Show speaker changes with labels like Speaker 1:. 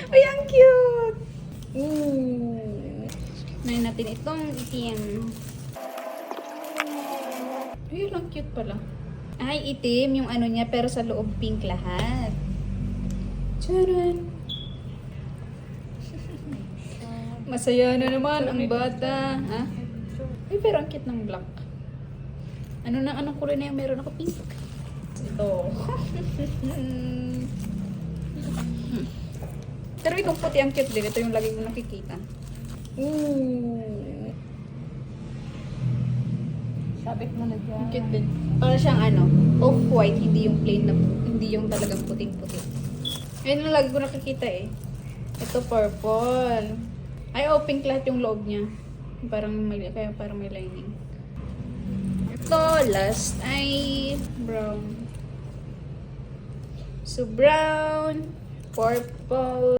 Speaker 1: Ay, ang cute! Ngayon natin itong itim. Ay, ang cute pala. Ay, itim yung ano niya, pero sa loob pink lahat. Charan! Masaya na naman ang bata. Ha? Ay, pero ang cute ng black. Anong kulay na yung meron ako? Pink. Ito. Pero itong puti ang cute din. Ito yung lagi ko nakikita. Ooh.
Speaker 2: Sabit mo na dyan.
Speaker 1: Ang cute din. Para siyang off-white. Hindi yung plain na, hindi yung talagang puting-puti. Ayun ang lagi ko nakikita eh. Ito purple. Ay, pink lahat yung loob niya. Kaya parang may lining. Ito, last ay brown. So, brown, purple,